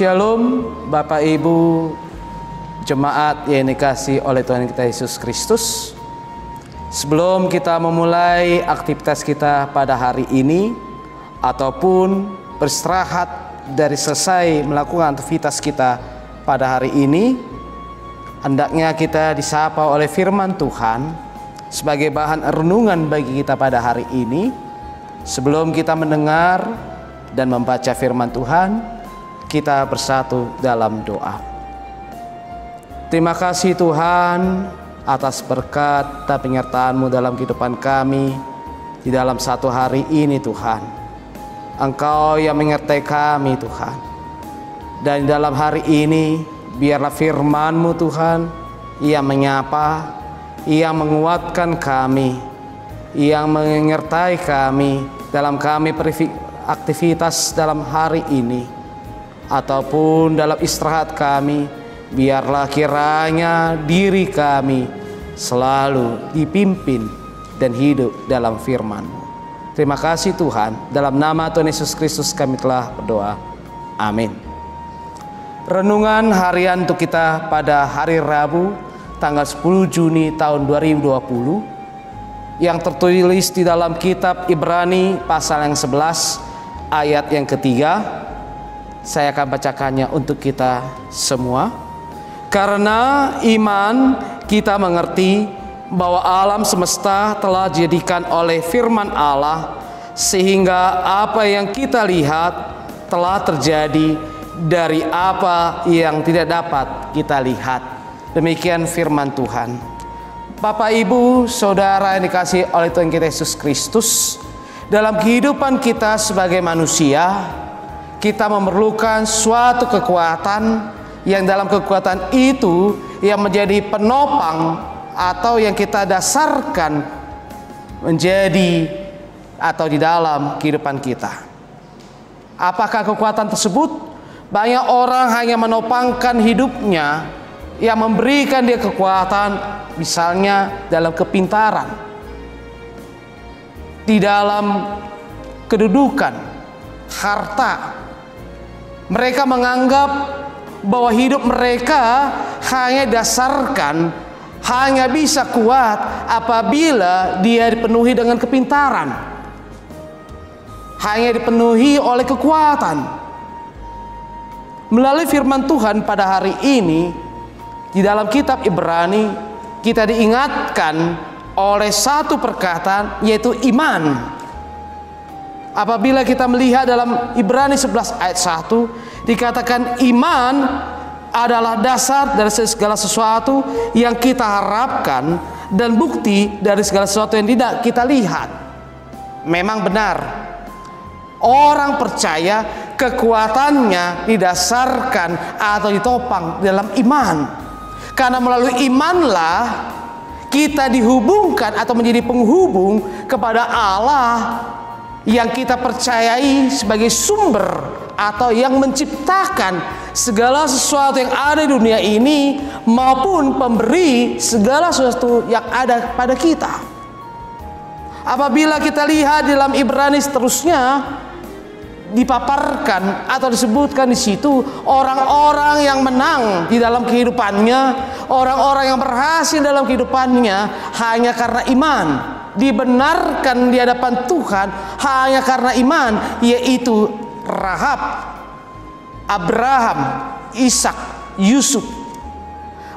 Shalom Bapak Ibu jemaat yang dikasihi oleh Tuhan kita Yesus Kristus. Sebelum kita memulai aktivitas kita pada hari ini ataupun beristirahat dari selesai melakukan aktivitas kita pada hari ini, hendaknya kita disapa oleh firman Tuhan sebagai bahan renungan bagi kita pada hari ini. Sebelum kita mendengar dan membaca firman Tuhan, kita bersatu dalam doa. Terima kasih Tuhan atas berkat dan penyertaan-Mu dalam kehidupan kami di dalam satu hari ini Tuhan. Engkau yang menyertai kami Tuhan. Dan di dalam hari ini biarlah firman-Mu Tuhan yang menyapa, yang menguatkan kami, yang menyertai kami dalam kami aktivitas dalam hari ini ataupun dalam istirahat kami. Biarlah kiranya diri kami selalu dipimpin dan hidup dalam firman-Mu. Terima kasih Tuhan, dalam nama Tuhan Yesus Kristus kami telah berdoa. Amin. Renungan harian untuk kita pada hari Rabu tanggal 10 Juni tahun 2020 yang tertulis di dalam kitab Ibrani pasal yang 11 ayat yang ketiga. Saya akan bacakannya untuk kita semua. Karena iman kita mengerti bahwa alam semesta telah dijadikan oleh firman Allah, sehingga apa yang kita lihat telah terjadi dari apa yang tidak dapat kita lihat. Demikian firman Tuhan. Bapak, Ibu, Saudara yang dikasihi oleh Tuhan kita Yesus Kristus, dalam kehidupan kita sebagai manusia, kita memerlukan suatu kekuatan yang dalam kekuatan itu yang menjadi penopang atau yang kita dasarkan menjadi atau di dalam kehidupan kita. Apakah kekuatan tersebut? Banyak orang hanya menopangkan hidupnya yang memberikan dia kekuatan, misalnya dalam kepintaran, di dalam kedudukan, harta. Mereka menganggap bahwa hidup mereka hanya bisa kuat apabila dia dipenuhi dengan kepintaran, hanya dipenuhi oleh kekuatan. Melalui firman Tuhan pada hari ini di dalam kitab Ibrani, kita diingatkan oleh satu perkataan, yaitu iman. Apabila kita melihat dalam Ibrani 11 ayat 1, dikatakan iman adalah dasar dari segala sesuatu yang kita harapkan dan bukti dari segala sesuatu yang tidak kita lihat. Memang benar, orang percaya kekuatannya didasarkan atau ditopang dalam iman. Karena melalui imanlah kita dihubungkan atau menjadi penghubung kepada Allah yang kita percayai sebagai sumber atau yang menciptakan segala sesuatu yang ada di dunia ini maupun pemberi segala sesuatu yang ada pada kita. Apabila kita lihat dalam Ibrani seterusnya, dipaparkan atau disebutkan di situ orang-orang yang menang di dalam kehidupannya, orang-orang yang berhasil dalam kehidupannya hanya karena iman, dibenarkan di hadapan Tuhan hanya karena iman, yaitu Rahab, Abraham, Ishak, Yusuf.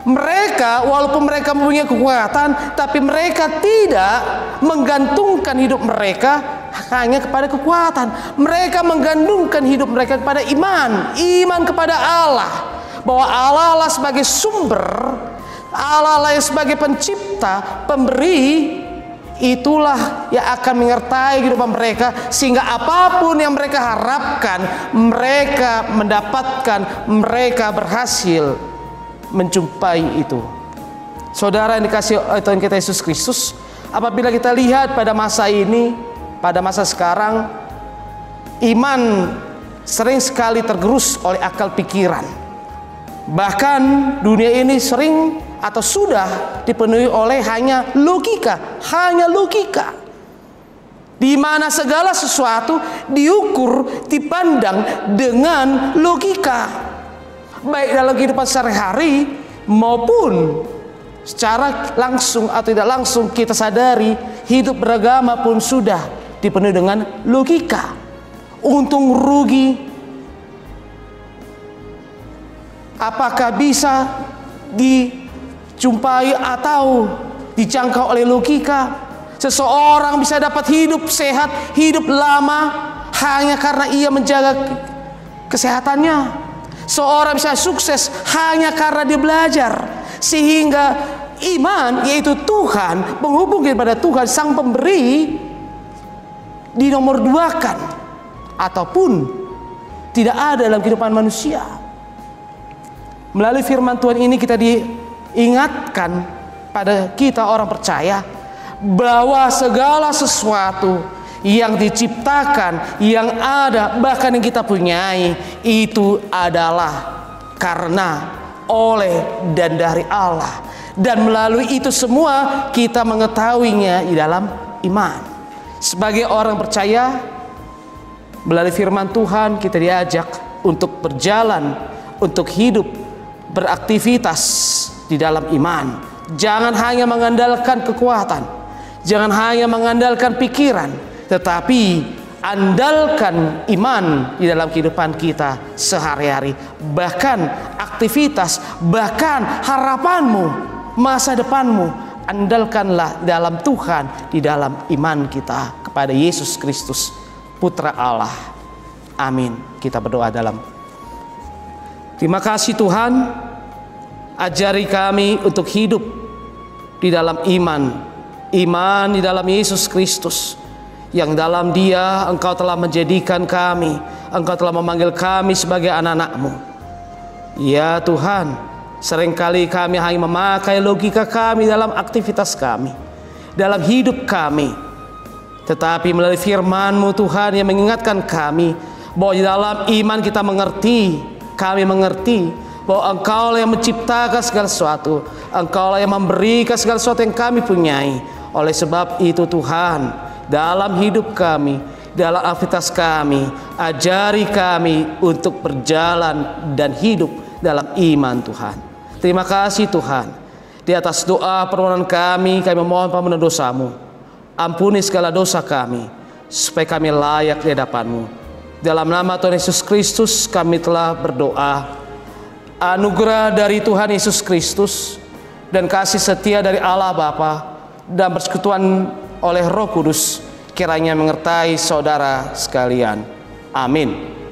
Mereka walaupun mereka mempunyai kekuatan, tapi mereka tidak menggantungkan hidup mereka hanya kepada kekuatan. Mereka menggantungkan hidup mereka kepada iman kepada Allah, bahwa Allah lah sebagai sumber, Allah lah yang sebagai pencipta, pemberi. Itulah yang akan menyertai kehidupan mereka, sehingga apapun yang mereka harapkan, mereka mendapatkan, mereka berhasil menjumpai itu. Saudara yang dikasihi oleh Tuhan kita Yesus Kristus, apabila kita lihat pada masa ini, pada masa sekarang, iman sering sekali tergerus oleh akal pikiran. Bahkan dunia ini sering atau sudah dipenuhi oleh hanya logika, di mana segala sesuatu diukur, dipandang dengan logika. baik dalam kehidupan sehari-hari maupun secara langsung atau tidak langsung kita sadari hidup beragama pun sudah dipenuhi dengan logika, untung rugi. Apakah bisa dijumpai atau dijangkau oleh logika? Seseorang bisa dapat hidup sehat, hidup lama hanya karena ia menjaga kesehatannya. Seorang bisa sukses hanya karena dia belajar. Sehingga iman, yaitu Tuhan, menghubungi kepada Tuhan Sang Pemberi, dinomor duakan ataupun tidak ada dalam kehidupan manusia. Melalui firman Tuhan ini kita diingatkan pada kita orang percaya bahwa segala sesuatu yang diciptakan, yang ada, bahkan yang kita punyai, itu adalah karena, oleh, dan dari Allah. Dan melalui itu semua kita mengetahuinya di dalam iman. Sebagai orang percaya, melalui firman Tuhan kita diajak untuk berjalan, untuk hidup, beraktivitas di dalam iman. Jangan hanya mengandalkan kekuatan, jangan hanya mengandalkan pikiran, tetapi andalkan iman di dalam kehidupan kita sehari-hari. Bahkan aktivitas, bahkan harapanmu, masa depanmu, andalkanlah dalam Tuhan, di dalam iman kita kepada Yesus Kristus, Putra Allah. Amin. Kita berdoa dalam. Terima kasih Tuhan, ajari kami untuk hidup di dalam iman. Iman di dalam Yesus Kristus, yang dalam Dia Engkau telah menjadikan kami, Engkau telah memanggil kami sebagai anak-anak-Mu. Ya Tuhan, seringkali kami hanya memakai logika kami dalam aktivitas kami, dalam hidup kami. Tetapi melalui firman-Mu Tuhan yang mengingatkan kami bahwa di dalam iman kita mengerti, kami mengerti bahwa Engkau yang menciptakan segala sesuatu, Engkau yang memberikan segala sesuatu yang kami punyai. Oleh sebab itu Tuhan, dalam hidup kami, dalam aktivitas kami, ajari kami untuk berjalan dan hidup dalam iman Tuhan. Terima kasih Tuhan. Di atas doa permohonan kami memohon pengampunan dosa-Mu. Ampuni segala dosa kami, supaya kami layak di hadapan-Mu. Dalam nama Tuhan Yesus Kristus kami telah berdoa. Anugerah dari Tuhan Yesus Kristus dan kasih setia dari Allah Bapa dan persekutuan oleh Roh Kudus kiranya menyertai saudara sekalian. Amin.